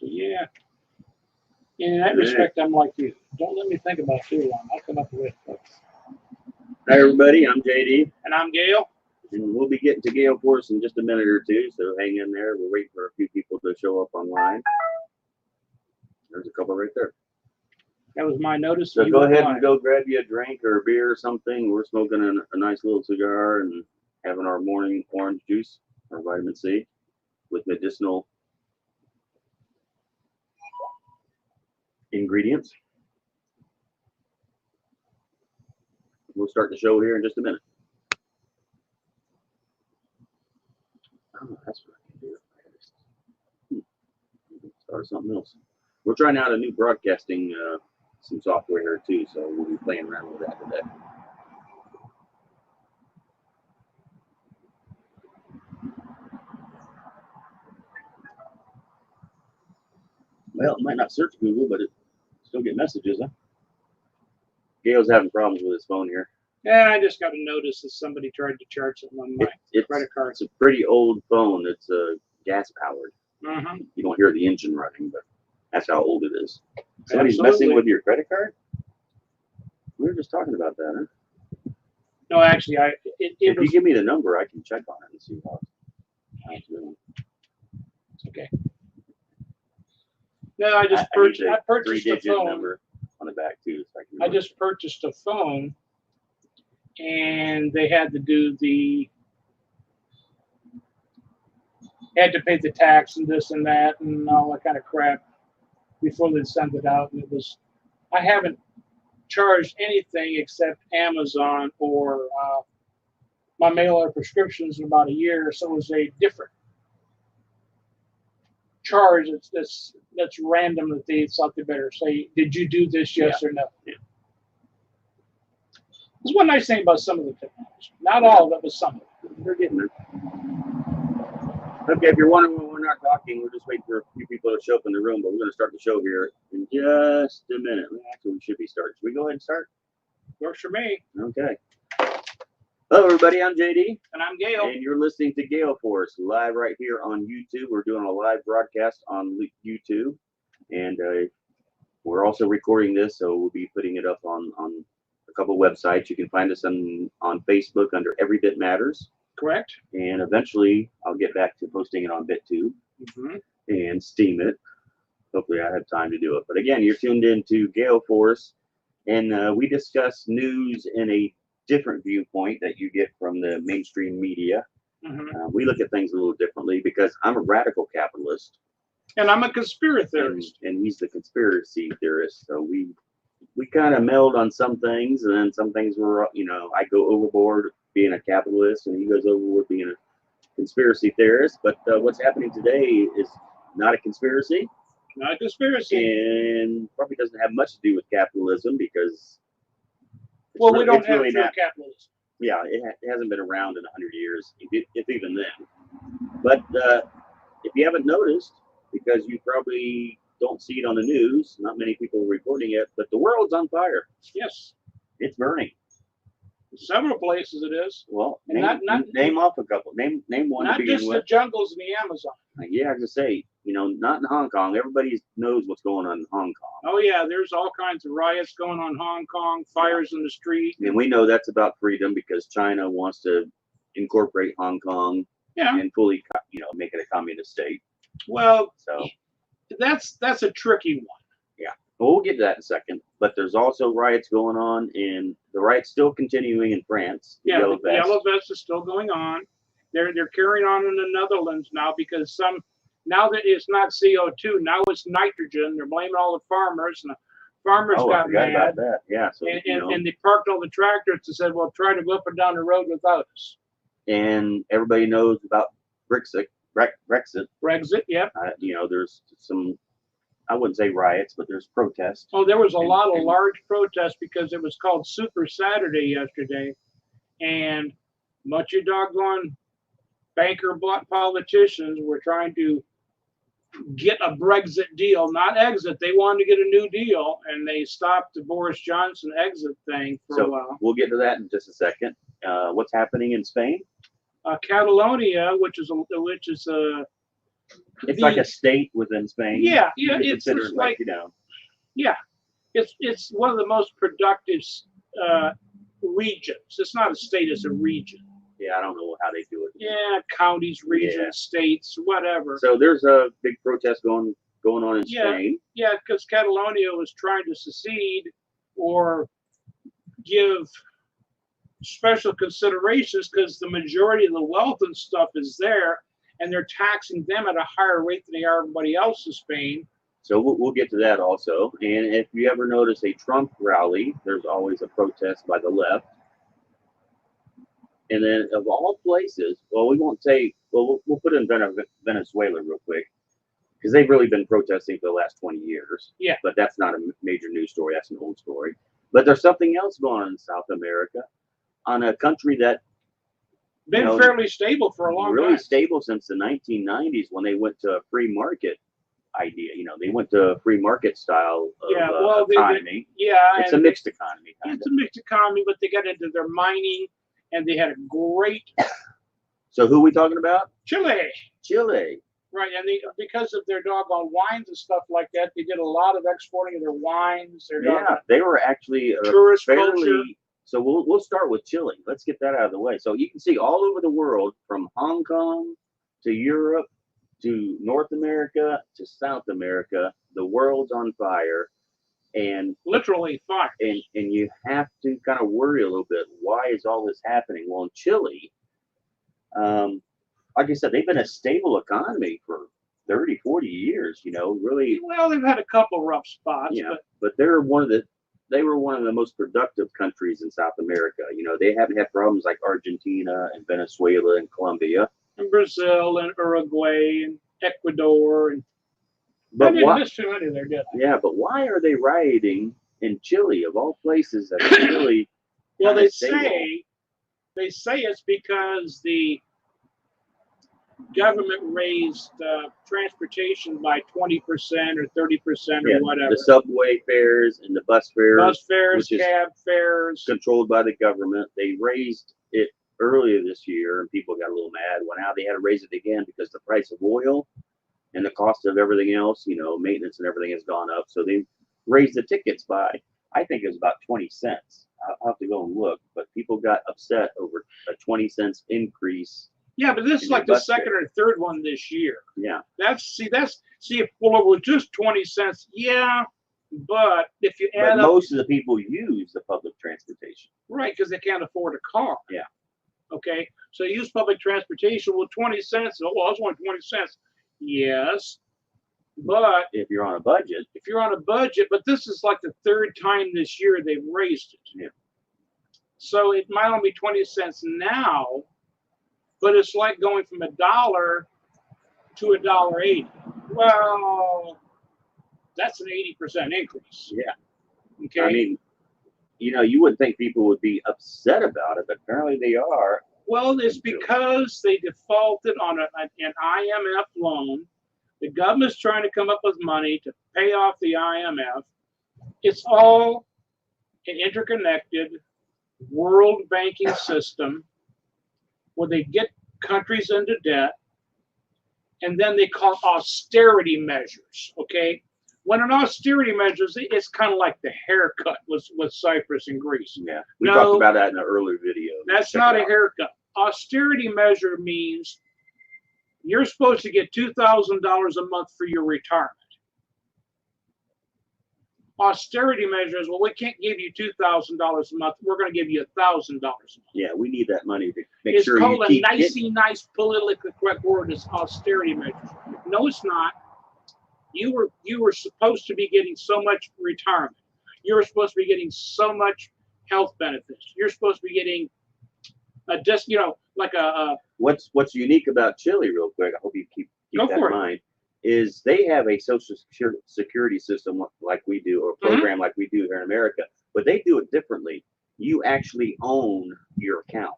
So yeah, in that respect, I'm like you. Don't let me think about it too long. I'll come up with it. Hi everybody, I'm JD. And I'm Gail. And we'll be getting to GailForce in just a minute or two, so hang in there. We'll wait for a few people to show up online. There's a couple right there. That was my notice. So go ahead and go grab you a drink or a beer or something. We're smoking a nice little cigar and having our morning orange juice or vitamin C with medicinal ingredients. We'll start the show here in just a minute. Oh, that's what I can do. Start something else. We're trying out a new broadcasting some software here too, so we'll be playing around with that today. Well, it might not search Google, but it still get messages, huh? Gail's having problems with his phone here. Yeah, I just got a notice that somebody tried to charge something on my credit card. It's a pretty old phone. It's gas powered. Mm-hmm. You don't hear the engine running, but that's how old it is. Somebody's messing with your credit card? We were just talking about that, huh? No, actually, if you give me the number, I can check on it and see how it's doing. Okay. No, I purchased a phone. Number on the back too. So I just purchased a phone, and they had to do had to pay the tax and this and that and all that kind of crap before they sent it out. And I haven't charged anything except Amazon or my mail order prescriptions in about a year, so it was a different charge. That's random that they thought they better say, did you do this, yes or no? Yeah. There's one nice thing about some of the technology. Not all of it, but some of it. We're getting there. Okay, if you're wondering when we're not talking, we're just waiting for a few people to show up in the room, but we're going to start the show here in just a minute. Actually, we should be starting. Should we go ahead and start? Works for me. Okay. Hello, everybody. I'm JD. And I'm Gail. And you're listening to GailForce live right here on YouTube. We're doing a live broadcast on YouTube. And we're also recording this, so we'll be putting it up on a couple websites. You can find us on Facebook under Every Bit Matters. Correct. And eventually, I'll get back to posting it on BitTube and Steam it. Hopefully, I have time to do it. But again, you're tuned in to GailForce, and we discuss news in a different viewpoint that you get from the mainstream media. We look at things a little differently because I'm a radical capitalist. And I'm a conspiracy theorist. And he's the conspiracy theorist. So we kind of meld on some things, and then some things were, I go overboard being a capitalist, and he goes overboard being a conspiracy theorist. But what's happening today is not a conspiracy. Not a conspiracy. And probably doesn't have much to do with capitalism because... Well, we don't have true capitalism. Yeah, it hasn't been around in 100 years, if even then. But if you haven't noticed, because you probably don't see it on the news, not many people are reporting it, but the world's on fire. Yes. It's burning. Several places it is. Well, name off a couple. Name one to begin with. Not just the jungles in the Amazon. Yeah, I was going to say, not in Hong Kong. Everybody knows what's going on in Hong Kong. Oh, yeah, there's all kinds of riots going on in Hong Kong, fires in the street. And we know that's about freedom because China wants to incorporate Hong Kong and fully, make it a communist state. Well, so that's a tricky one. Yeah. Well, we'll get to that in a second. But there's also riots going on, and the riots still continuing in France. Yeah, the Yellow Vest is still going on. They're carrying on in the Netherlands now because now that it's not CO2, now it's nitrogen. They're blaming all the farmers, and the farmers got mad. About that. Yeah, so, and they parked all the tractors and said, "Well, try to go up and down the road without us." And everybody knows about Brexit. Yeah. There's some, I wouldn't say riots, but there's protests. Oh, there was a lot of large protests because it was called Super Saturday yesterday, and a bunch of doggone banker politicians were trying to get a Brexit deal, not exit. They wanted to get a new deal, and they stopped the Boris Johnson exit thing for a while. We'll get to that in just a second. What's happening in Spain? Catalonia, which is It's like a state within Spain. Yeah, yeah, It's considered like, you know. yeah, it's one of the most productive regions. It's not a state; it's a region. Yeah, I don't know how they do it. Yeah, counties, regions, states, whatever. So there's a big protest going on in Spain. Yeah, because Catalonia was trying to secede or give special considerations because the majority of the wealth and stuff is there, and they're taxing them at a higher rate than they are everybody else in Spain. So we'll get to that also. And if you ever notice a Trump rally, there's always a protest by the left. And then of all places, well, we won't say, well, we'll put in Venezuela real quick, because they've really been protesting for the last 20 years. Yeah. But that's not a major news story. That's an old story. But there's something else going on in South America, on a country that been fairly stable for a long time. Really stable since the 1990s when they went to a free market idea. They went to a free market style of economy. It's a mixed economy. It's a mixed economy, but they got into their mining, and they had a great. So who are we talking about? Chile. Right, and because of their doggone wines and stuff like that, they did a lot of exporting of their wines. They were actually tourist culture. So we'll start with Chile. Let's get that out of the way. So you can see all over the world, from Hong Kong to Europe to North America to South America, the world's on fire, and literally fire. And you have to kind of worry a little bit. Why is all this happening? Well, in Chile, like I said, they've been a stable economy for 30, 40 years, really. Well, they've had a couple rough spots. But they were one of the most productive countries in South America. They haven't had problems like Argentina and Venezuela and Colombia. And Brazil and Uruguay and Ecuador. I didn't miss too many there, did I? Yeah, but why are they rioting in Chile, of all places? That's really well, they say it's because the government raised transportation by 20% or 30% or whatever. The subway fares and the bus fares, cab fares, controlled by the government. They raised it earlier this year, and people got a little mad. Well, now they had to raise it again because the price of oil and the cost of everything else, maintenance and everything has gone up. So they raised the tickets by, I think it was about 20 cents. I'll have to go and look, but people got upset over a 20 cents increase. Yeah, but this is like the second or third one this year. Yeah. Well, it was just 20 cents. Yeah, but if you add up. Most of the people use the public transportation. Right, because they can't afford a car. Yeah. Okay, so you use public transportation. Well, 20 cents. Oh, well, it's only 20 cents. Yes, but. If you're on a budget. But this is like the third time this year they've raised it. Yeah. So it might only be 20 cents now. But it's like going from $1 to $1.80. Well, that's an 80% increase. Yeah. Okay. I mean, you wouldn't think people would be upset about it, but apparently they are. Well, it's because they defaulted on an IMF loan. The government's trying to come up with money to pay off the IMF. It's all an interconnected world banking system where they get countries into debt, and then they call austerity measures, okay? When an austerity measures, it's kind of like the haircut with Cyprus and Greece. Yeah, we talked about that in an earlier video. That's not a haircut. Austerity measure means you're supposed to get $2,000 a month for your retirement. Austerity measures, well, we can't give you $2,000 a month. We're going to give you $1,000 a month. Yeah, we need that money to make sure you keep. It's called a nice politically correct word. It's austerity measures. No, it's not. You were supposed to be getting so much retirement. You were supposed to be getting so much health benefits. You're supposed to be getting What's unique about Chile, real quick? I hope you keep that in mind. Is they have a social security system like we do, or a program like we do here in America, but they do it differently. You actually own your account.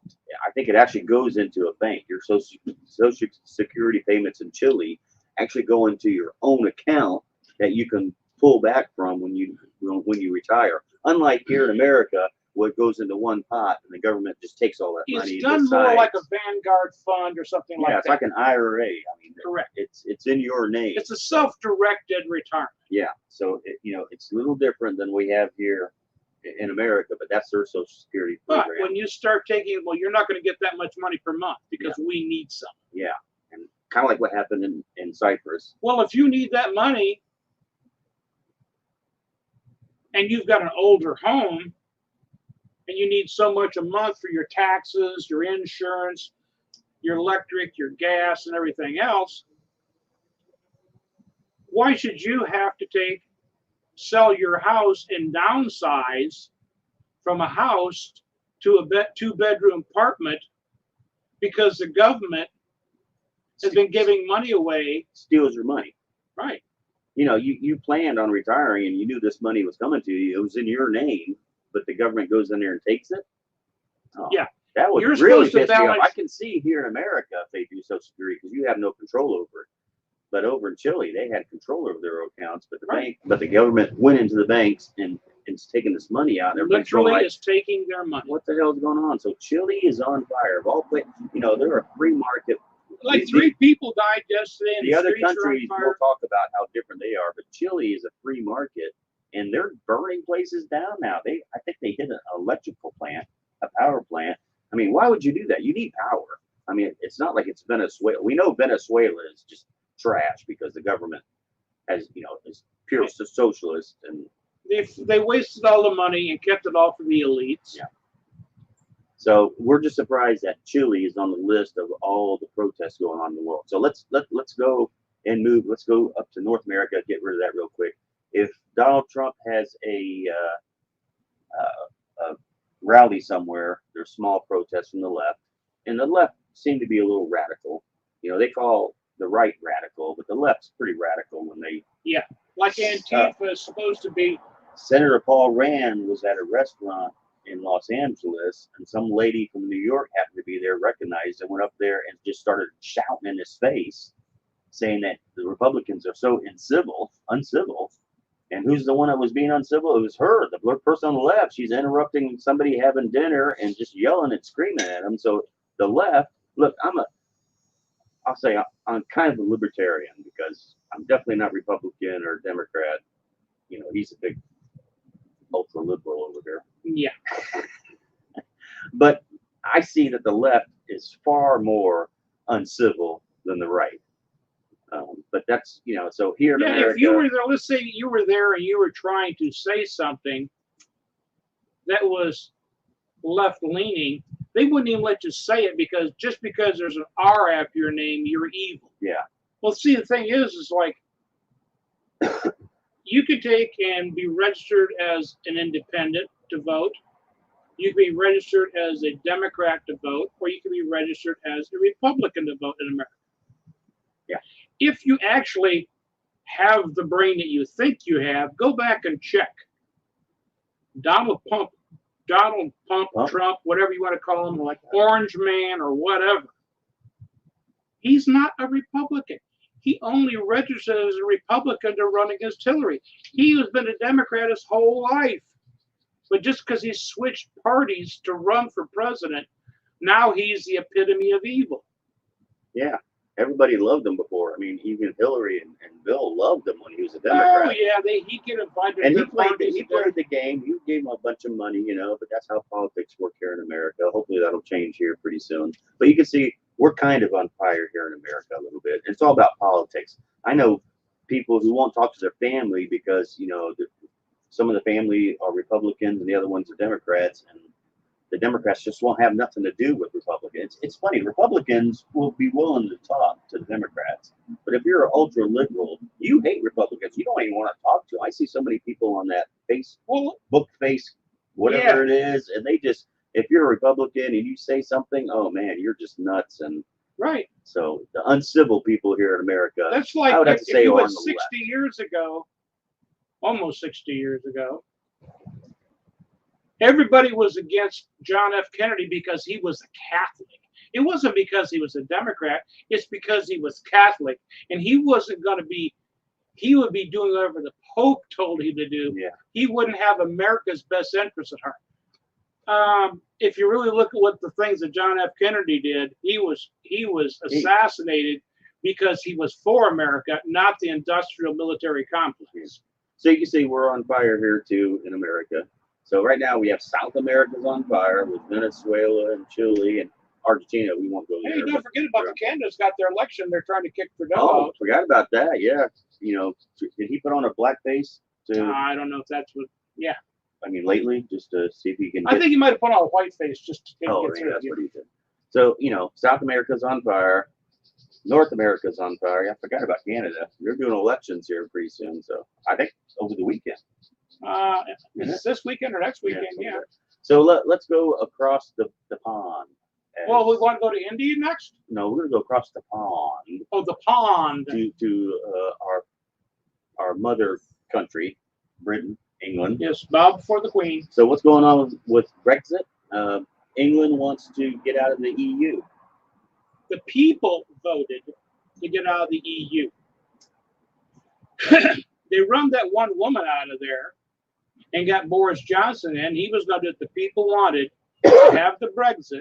I think it actually goes into a bank. Your social security payments in Chile actually go into your own account that you can pull back from when you retire. Unlike here in America, what goes into one pot, and the government just takes all that money. It's done more like a Vanguard fund or something like that. Yeah, it's like an IRA. I mean, correct. It's in your name. It's a self-directed retirement. Yeah, so it's a little different than we have here in America, but that's their Social Security program. But when you start taking, well, you're not going to get that much money per month because we need some. Yeah, and kind of like what happened in Cyprus. Well, if you need that money and you've got an older home and you need so much a month for your taxes, your insurance, your electric, your gas, and everything else, why should you have to sell your house and downsize from a house to a two-bedroom apartment because the government has been giving money away? Steals your money. Right. You planned on retiring and you knew this money was coming to you. It was in your name, but the government goes in there and takes it. Oh, yeah. That would really piss me off. I can see here in America if they do Social Security because you have no control over it. But over in Chile, they had control over their accounts, but the government went into the banks and it's taking this money out. And literally is taking their money. What the hell is going on? So Chile is on fire. Of all places, they're a free market. Like three people died yesterday. The other countries will talk about how different they are, but Chile is a free market, and they're burning places down now. I think they hit an electrical plant, a power plant. I mean, why would you do that? You need power. I mean, it's not like it's Venezuela. We know Venezuela is just trash because the government has, is pure socialist, and they wasted all the money and kept it all for the elites. Yeah. So we're just surprised that Chile is on the list of all the protests going on in the world. So let's go and move. Let's go up to North America. Get rid of that real quick. If Donald Trump has a rally somewhere, there's small protests from the left, and the left seem to be a little radical. They call the right radical, but the left's pretty radical when they like Antifa is supposed to be. Senator Paul Rand was at a restaurant in Los Angeles, and some lady from New York happened to be there, recognized and went up there and just started shouting in his face, saying that the Republicans are so uncivil. And who's the one that was being uncivil? It was her, the person on the left. She's interrupting somebody having dinner and just yelling and screaming at them. So the left, look, I'll say I'm kind of a libertarian because I'm definitely not Republican or Democrat. He's a big ultra liberal over there. Yeah. But I see that the left is far more uncivil than the right. But that's, so here in America. If you were there, let's say you were there and you were trying to say something that was left-leaning, they wouldn't even let you say it because just because there's an R after your name, you're evil. Yeah. Well, see, the thing is like you could take and be registered as an independent to vote. You could be registered as a Democrat to vote, or you could be registered as a Republican to vote in America. Yeah. If you actually have the brain that you think you have, go back and check. Donald Trump, Trump, whatever you want to call him, like Orange Man or whatever. He's not a Republican. He only registered as a Republican to run against Hillary. He has been a Democrat his whole life. But just because he switched parties to run for president, now he's the epitome of evil. Yeah. Everybody loved him before. I mean, even Hillary and Bill loved him when he was a Democrat. Oh, yeah. He get invited. And he played the game. You gave him a bunch of money, but that's how politics work here in America. Hopefully that'll change here pretty soon. But you can see we're kind of on fire here in America a little bit. It's all about politics. I know people who won't talk to their family because, some of the family are Republicans and the other ones are Democrats, and the Democrats just won't have nothing to do with Republicans. It's funny. Republicans will be willing to talk to the Democrats, but if you're an ultra liberal, you hate Republicans. You don't even want to talk to them. I see so many people on that Facebook, whatever it is, and they just, if you're a Republican and you say something, oh man, you're just nuts. And right. So the uncivil people here in America, that's like I would have to say, if you on went the 60 left. years ago, almost 60 years ago, everybody was against John F. Kennedy because he was a Catholic. It wasn't because he was a Democrat. It's because he was Catholic. And he wasn't going to be, he would be doing whatever the Pope told him to do. Yeah. He wouldn't have America's best interest at heart. If you really look at what the things that John F. Kennedy did, he was assassinated because he was for America, not the industrial military complex. So you can see we're on fire here too in America. So right now we have South America's on fire with Venezuela and Chile and Argentina. We won't go there. Hey, don't forget about the Canada's got their election. They're trying to kick Trudeau Oh, out. forgot about that. Yeah. You know, did he put on a blackface to? I don't know if that's what. Yeah. I mean, lately, just to see if he can. I think he might have put on a white face just to get through. That's what he did. So you know, South America's on fire. North America's on fire. I forgot about Canada. They're doing elections here pretty soon. So I think over the weekend. Is this weekend or next weekend? Yeah. So let's go across the pond. Well, we want to go to India next? No, we're going to go across the pond. Oh, the pond. To our mother country, Britain, England. Yes, bow before the Queen. So what's going on with Brexit? England wants to get out of the EU. The people voted to get out of the EU. They run that one woman out of there and got Boris Johnson in. He was going to do what the people wanted, to have the Brexit.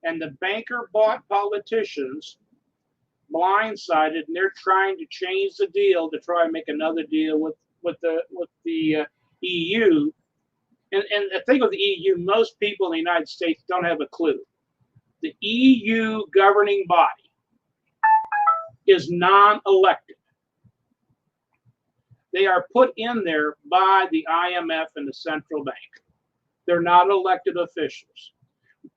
And the banker bought politicians blindsided, and they're trying to change the deal to try and make another deal with the EU. And the thing with the EU, most people in the United States don't have a clue. The EU governing body is non-elected. They are put in there by the IMF and the central bank. They're not elected officials.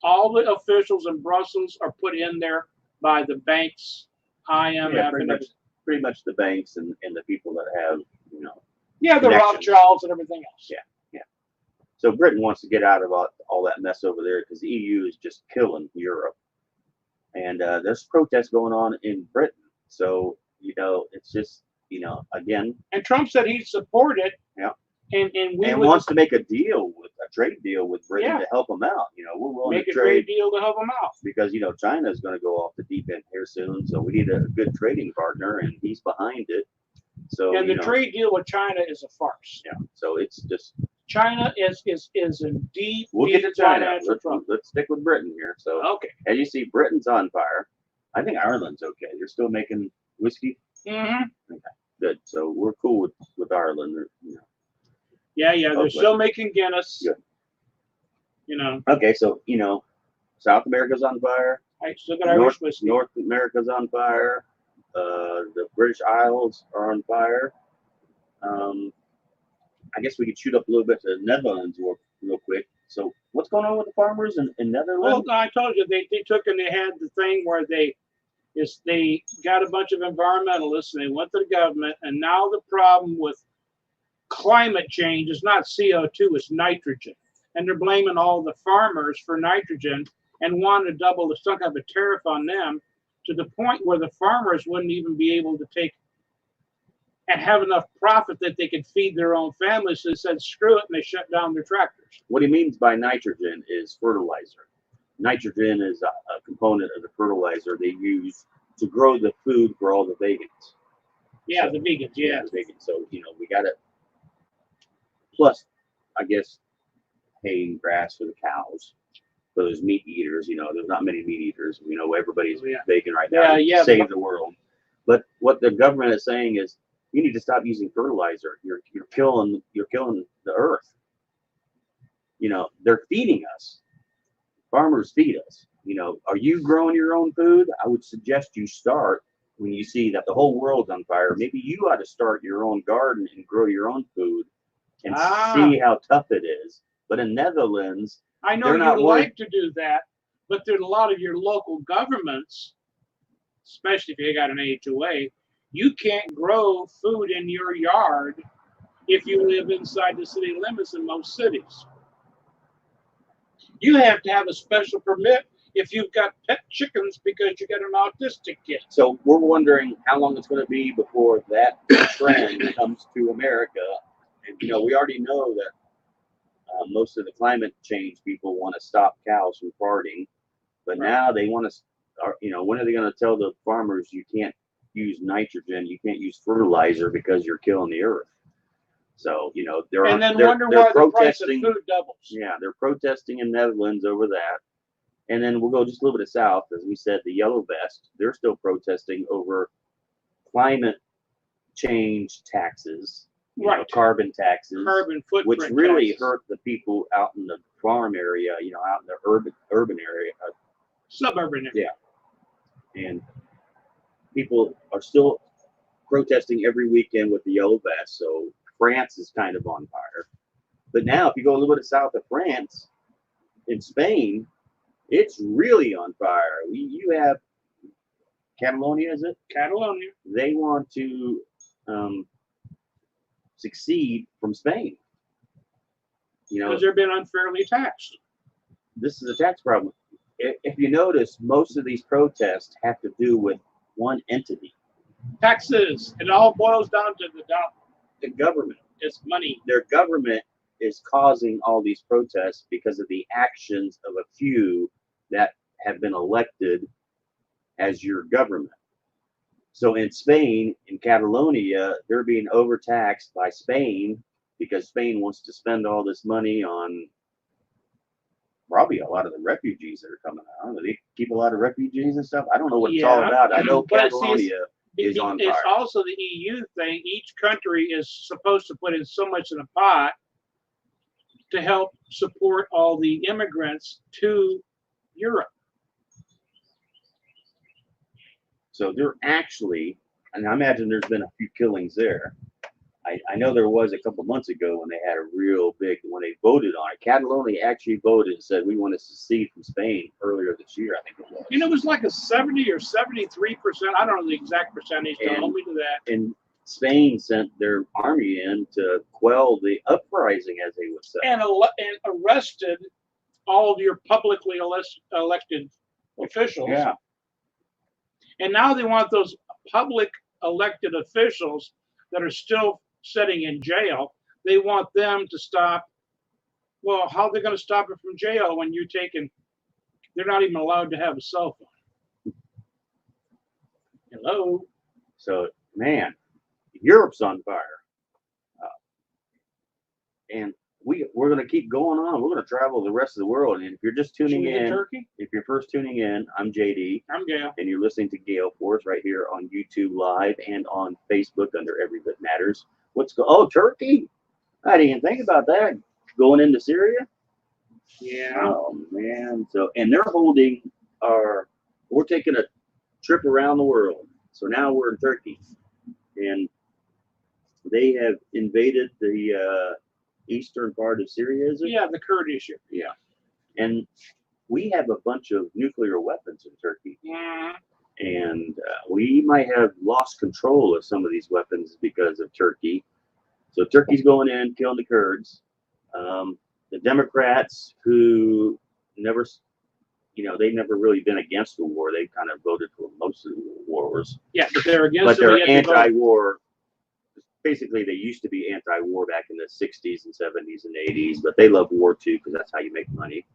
All the officials in Brussels are put in there by the banks, IMF, yeah, pretty much the banks and the people that have, you know. Yeah, the Rothschilds and everything else. Yeah. So Britain wants to get out of all that mess over there because the EU is just killing Europe. And there's protests going on in Britain. So, you know, it's just, you know, again. And Trump said he'd support it. Yeah. And wants to make a trade deal with Britain to help them out. You know, we're willing to trade deal to help them out because you know China is going to go off the deep end here soon. So we need a good trading partner, and he's behind it. So and the trade deal with China is a farce. Yeah. So it's just China is in deep. We'll get to China. Let's stick with Britain here. So okay. As you see, Britain's on fire. I think Ireland's okay. They're still making whiskey. Mm-hmm. Okay. Good. So we're cool with Ireland. You know. Yeah, they're still making Guinness. Good. You know. Okay, so you know, South America's on fire. I still got Irish whiskey. North America's on fire. The British Isles are on fire. I guess we could shoot up a little bit to the Netherlands real quick. So what's going on with the farmers in Netherlands? Well, I told you they took and they had the thing where they got a bunch of environmentalists and they went to the government, and now the problem with climate change is not CO2, it's nitrogen. And they're blaming all the farmers for nitrogen and want to double some kind of a tariff on them to the point where the farmers wouldn't even be able to take and have enough profit that they could feed their own families. So they said, screw it, and they shut down their tractors. What he means by nitrogen is fertilizer. Nitrogen is a component of the fertilizer they use to grow the food for all the vegans. Yeah, so, the vegans, yeah. The vegans. So, you know, we got it. Plus, I guess, hay and grass for the cows. For those meat eaters, you know, there's not many meat eaters. You know, everybody's vegan right now to save the world. But what the government is saying is, you need to stop using fertilizer. You're killing the earth. You know, they're feeding us. Farmers feed us. You know, are you growing your own food? I would suggest you start when you see that the whole world's on fire. Maybe you ought to start your own garden and grow your own food and see how tough it is. But in Netherlands, I know you like to do that, but there's a lot of your local governments, especially if you got an HOA, you can't grow food in your yard if you live inside the city limits in most cities. You have to have a special permit if you've got pet chickens because you got an autistic kid. So we're wondering how long it's going to be before that trend comes to America. And, you know, we already know that most of the climate change people want to stop cows from farting, but now they want to, you know, when are they going to tell the farmers you can't use nitrogen, you can't use fertilizer because you're killing the earth? So and then wonder why the price of food doubles. Yeah, they're protesting in Netherlands over that. And then we'll go just a little bit south, as we said, the Yellow Vest. They're still protesting over climate change taxes, carbon taxes, carbon footprint, which really taxes. hurt the people out in the farm area, out in the urban area, suburban area. Yeah, and people are still protesting every weekend with the Yellow Vest. So France is kind of on fire. But now, if you go a little bit south of France, in Spain, it's really on fire. You have Catalonia, is it? Catalonia. They want to succeed from Spain. Because they've been unfairly taxed. This is a tax problem. If you notice, most of these protests have to do with one entity. Taxes. It all boils down to the government. It's money. Their government is causing all these protests because of the actions of a few that have been elected as your government. So in Spain, in Catalonia, they're being overtaxed by Spain because Spain wants to spend all this money on probably a lot of the refugees that are coming out. Do they keep a lot of refugees and stuff? I don't know what it's all about. I know Catalonia is on fire. It's also the EU thing. Each country is supposed to put in so much in a pot to help support all the immigrants to Europe. So they're actually, and I imagine there's been a few killings there. I know there was a couple months ago when they had a real big, when they voted on it. Catalonia actually voted and said, we want to secede from Spain earlier this year, I think it was. It was like a 70 or 73%. I don't know the exact percentage. Don't hold me to that. And Spain sent their army in to quell the uprising, as they would say. And arrested all of your publicly elected officials. Yeah. And now they want those public elected officials that are still sitting in jail, they want them to stop. Well, how are they going to stop it from jail when they're not even allowed to have a cell phone? Hello? So, man, Europe's on fire. And we're going to keep going on. We're going to travel the rest of the world. And if you're just tuning in, if you're first tuning in, I'm JD. I'm Gail. And you're listening to GailForce right here on YouTube Live and on Facebook under Every Bit Matters. Turkey? I didn't even think about that. Going into Syria? Yeah. Oh, man. So, and they're we're taking a trip around the world. So now we're in Turkey. And they have invaded the eastern part of Syria, is it? Yeah, the Kurdish area. Yeah. And we have a bunch of nuclear weapons in Turkey. Yeah. And we might have lost control of some of these weapons because of Turkey. So Turkey's going in, killing the Kurds. The Democrats, who never, they've never really been against the war. They kind of voted for most of the wars. Yeah, but they're against. But they're anti-war. Basically, they used to be anti-war back in the 60s and 70s and 80s, but they love war too because that's how you make money.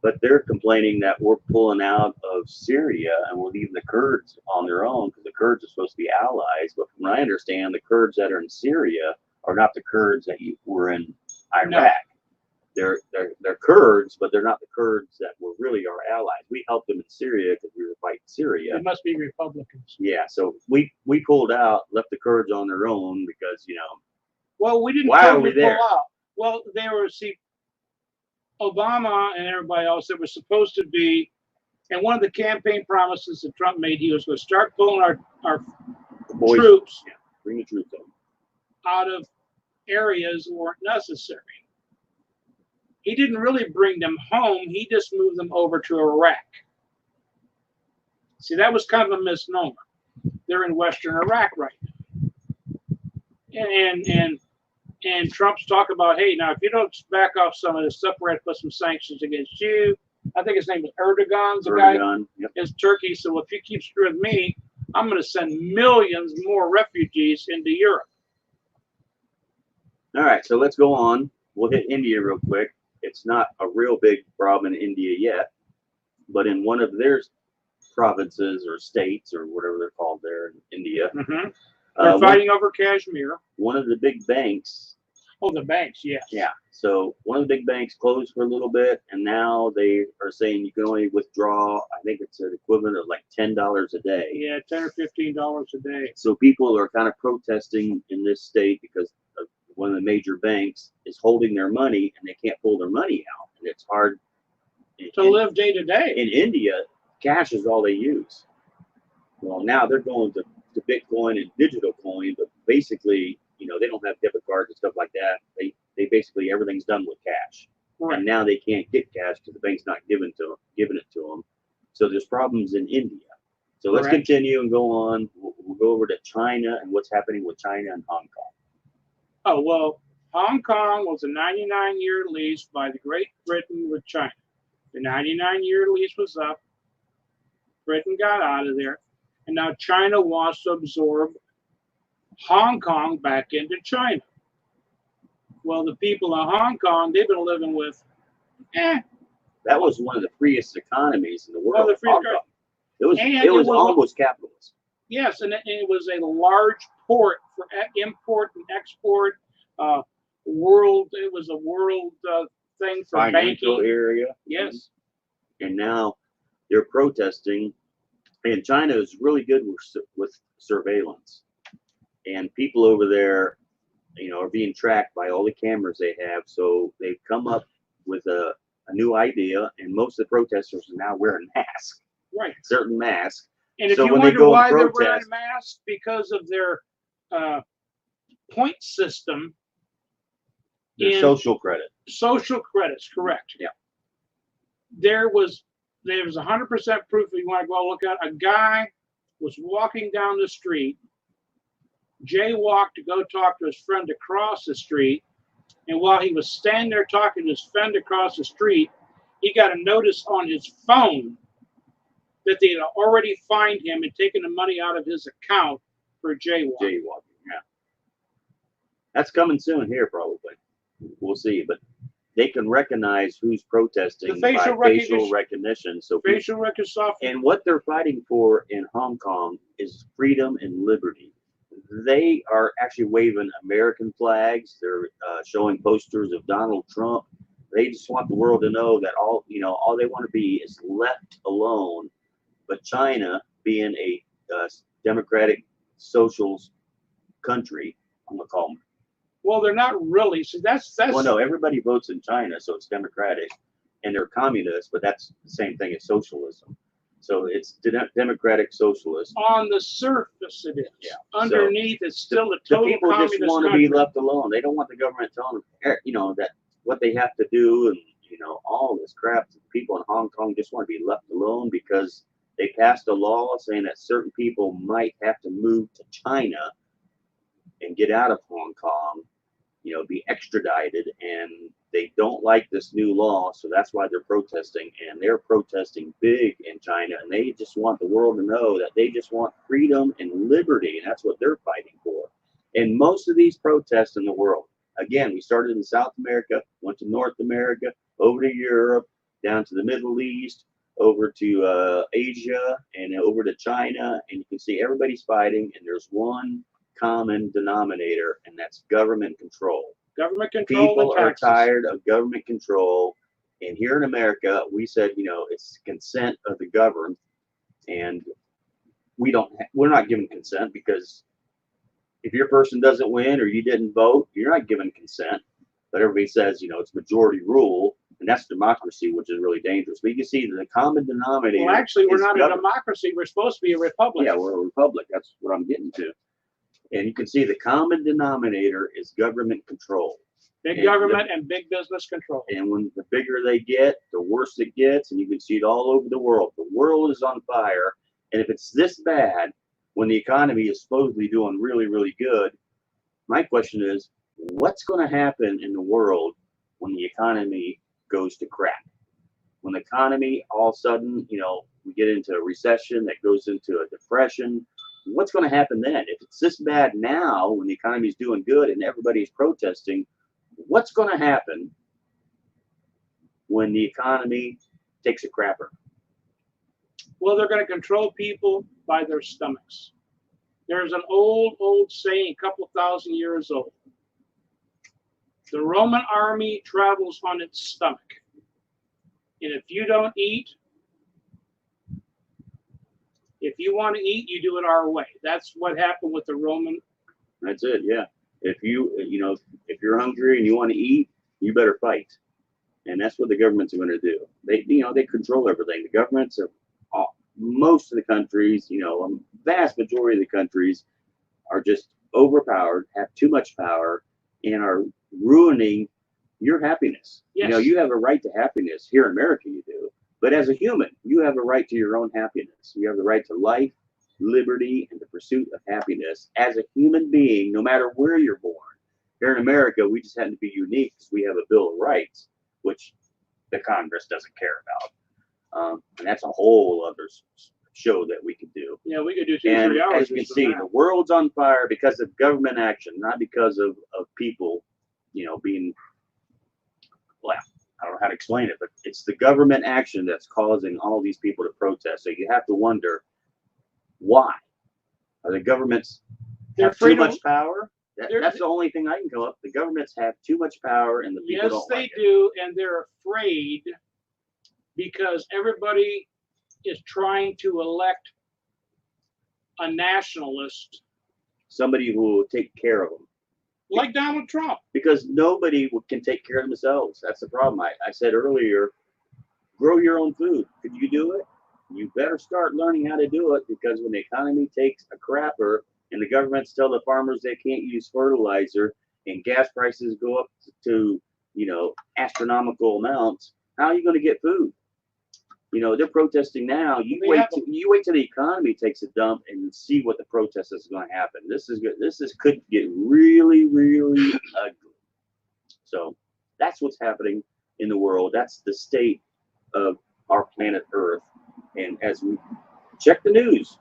But they're complaining that we're pulling out of Syria and we're leaving the Kurds on their own because the Kurds are supposed to be allies. But from what I understand, the Kurds that are in Syria are not the Kurds that were in Iraq. No. They're Kurds, but they're not the Kurds that were really our allies. We helped them in Syria because we were fighting Syria. They must be Republicans. Yeah, so we pulled out, left the Kurds on their own because Well, we didn't. Why are we there? Pull out. Well, they were Obama and everybody else. There was supposed to be, and one of the campaign promises that Trump made, he was going to start pulling our troops, bring the troops out of areas that weren't necessary. He didn't really bring them home. He just moved them over to Iraq. See, that was kind of a misnomer. They're in Western Iraq right now. And Trump's talking about, hey, now if you don't back off some of this stuff, we're going to put some sanctions against you. I think his name is Erdogan. Yep. Is Turkey. So if you keep screwing me, I'm going to send millions more refugees into Europe. All right, so let's go on. We'll hit India real quick. It's not a real big problem in India yet, but in one of their provinces or states or whatever they're called there in India, they're fighting over Kashmir. One of the big banks Oh, the banks, yes. Yeah. So one of the big banks closed for a little bit, and now they are saying you can only withdraw. I think it's an equivalent of like $10 a day. Yeah, $10 or $15 a day. So people are kind of protesting in this state because of one of the major banks is holding their money, and they can't pull their money out, and it's hard To live day to day. In India, cash is all they use. Well, now they're going to Bitcoin and digital coin, but basically, they don't have debit cards and stuff like that. They basically everything's done with cash, Right. and now they can't get cash because the bank's not giving it to them. So there's problems in India. So let's Correct. continue and go on. We'll go over to China and what's happening with China and Hong Kong. Oh, well, Hong Kong was a 99-year lease by the Great Britain with China. The 99-year lease was up. Britain got out of there. And now China wants to absorb Hong Kong back into China. Well, the people of Hong Kong, they've been living with, That was one of the freest economies in the world. the freest Hong Kong. It it was was almost capitalist. yes, and it was a large port for import and export. It was a world thing for Financial banking. area. Yes. And now they're protesting, and China is really good with surveillance, and people over there, are being tracked by all the cameras they have. So they've come up with a new idea, and most of the protesters are now wearing masks, Right. certain masks. And if So you when they wonder go why to they're wearing protest- masks, because of their point system. Their in social credit. Social credits, correct. Yeah. There was 100% proof if you want to go look at a guy was walking down the street, jaywalked to go talk to his friend across the street, and while he was standing there talking to his friend across the street, he got a notice on his phone that they had already fined him and taken the money out of his account for jaywalking. Yeah. That's coming soon here, probably. We'll see, but they can recognize who's protesting The facial by facial recognition. So facial recognition. and what they're fighting for in Hong Kong is freedom and liberty. They are actually waving American flags. They're showing posters of Donald Trump. They just want the world to know that all they want to be is left alone. But China, being a democratic socialist country, I'm gonna call them. Well, they're not really. So that's. Well, no, everybody votes in China, so it's democratic, and they're communists, but that's the same thing as socialism. So it's democratic socialist. On the surface, it is. Yeah. Underneath, it's still a The total people communist just want to country. be left alone. They don't want the government telling them, that what they have to do, and all this crap. People in Hong Kong just want to be left alone because they passed a law saying that certain people might have to move to China and get out of Hong Kong, be extradited, and they don't like this new law, so that's why they're protesting, and they're protesting big in China, and they just want the world to know that they just want freedom and liberty, and that's what they're fighting for. And most of these protests in the world, again, we started in South America, went to North America, over to Europe, down to the Middle East, over to Asia, and over to China, and you can see everybody's fighting, and there's one common denominator, and that's government control. Government control. People are tired of government control, and here in America, we said, it's consent of the governed, and we're not giving consent because if your person doesn't win or you didn't vote, you're not giving consent. But everybody says, it's majority rule, and that's democracy, which is really dangerous. But you can see the common denominator. Well, actually, we're not government. a democracy. We're supposed to be a republic. Yeah, we're a republic. That's what I'm getting to. And you can see the common denominator is government control. Big government and big business control. And when the bigger they get, the worse it gets. And you can see it all over the world. The world is on fire. And if it's this bad, when the economy is supposedly doing really, really good, my question is, what's going to happen in the world when the economy goes to crap? When the economy all of a sudden, we get into a recession that goes into a depression, what's going to happen then? If it's this bad now, when the economy is doing good and everybody's protesting, what's going to happen when the economy takes a crapper? Well, they're going to control people by their stomachs. There's an old saying, a couple thousand years old. The Roman army travels on its stomach. And if you don't eat, if you want to eat, you do it our way. That's what happened with the Roman. That's it. Yeah. If if you're hungry and you want to eat, you better fight. And that's what the governments are going to do. They control everything. The governments of most of the countries, a vast majority of the countries are just overpowered, have too much power, and are ruining your happiness. Yes. You have a right to happiness. Here in America, you do. But as a human, you have a right to your own happiness. You have the right to life, liberty, and the pursuit of happiness as a human being, no matter where you're born. Here in America, we just happen to be unique because we have a Bill of Rights, which the Congress doesn't care about. And that's a whole other show that we could do. Yeah, we could do 2 And 3 hours. as you can see, the world's on fire because of government action, not because of people, being, well, I don't know how to explain it, but it's the government action that's causing all these people to protest. So you have to wonder, why? Are the governments have too much power? That's the only thing I can come up. The governments have too much power, and the people don't like it. Yes, they do, and they're afraid because everybody is trying to elect a nationalist, somebody who will take care of them, like Donald Trump. Because nobody can take care of themselves. That's the problem. I said earlier, grow your own food. Could you do it? You better start learning how to do it, because when the economy takes a crapper and the governments tell the farmers they can't use fertilizer and gas prices go up to astronomical amounts, how are you going to get food? They're protesting now. You wait till the economy takes a dump and see what the protest is going to happen. This is good. Could get really, really ugly. So that's what's happening in the world. That's the state of our planet Earth. And as we check the news,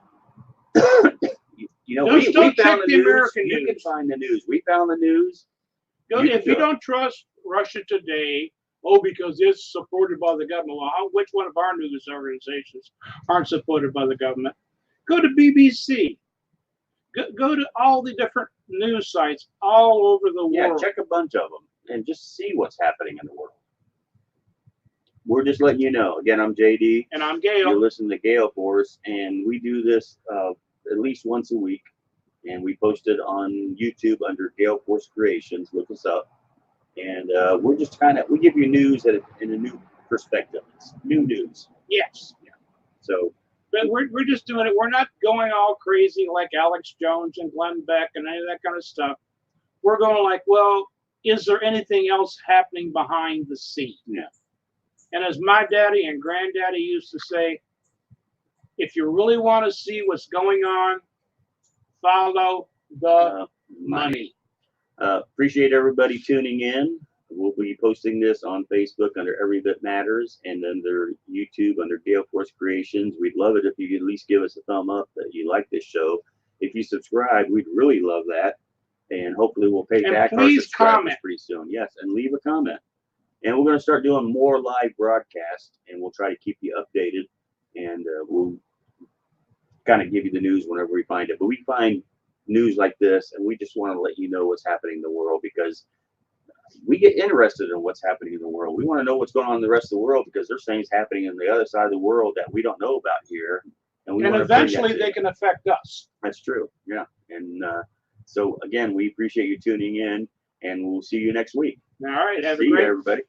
we found the news. American You news. can find the news. We found the news. If you don't trust Russia Today, because it's supported by the government. Well, which one of our news organizations aren't supported by the government? Go to BBC. Go to all the different news sites all over the world. Yeah, check a bunch of them and just see what's happening in the world. We're just letting you know. Again, I'm JD. And I'm Gail. You're listening to GailForce, and we do this at least once a week. And we post it on YouTube under GailForce Creations. Look us up. And we're just we give you news in a new perspective. It's new news. Yes. Yeah. So. But we're just doing it. We're not going all crazy like Alex Jones and Glenn Beck and any of that kind of stuff. We're going like, well, is there anything else happening behind the scenes? Yeah. And as my daddy and granddaddy used to say, if you really want to see what's going on, follow the money. Appreciate everybody tuning in. We'll be posting this on Facebook under Every Bit Matters, and under YouTube under GailForce Creations. We'd love it if you could at least give us a thumb up that you like this show. If you subscribe, we'd really love that. And hopefully we'll pay back our subscribers pretty soon. Yes, and leave a comment. And we're going to start doing more live broadcasts, and we'll try to keep you updated. And we'll kind of give you the news whenever we find it. But we find news like this, and we just want to let you know what's happening in the world, because we get interested in what's happening in the world. We want to know what's going on in the rest of the world, because there's things happening in the other side of the world that we don't know about here. And eventually they can affect us. That's true. Yeah. And so, again, we appreciate you tuning in, and we'll see you next week. All right. Have a great great everybody.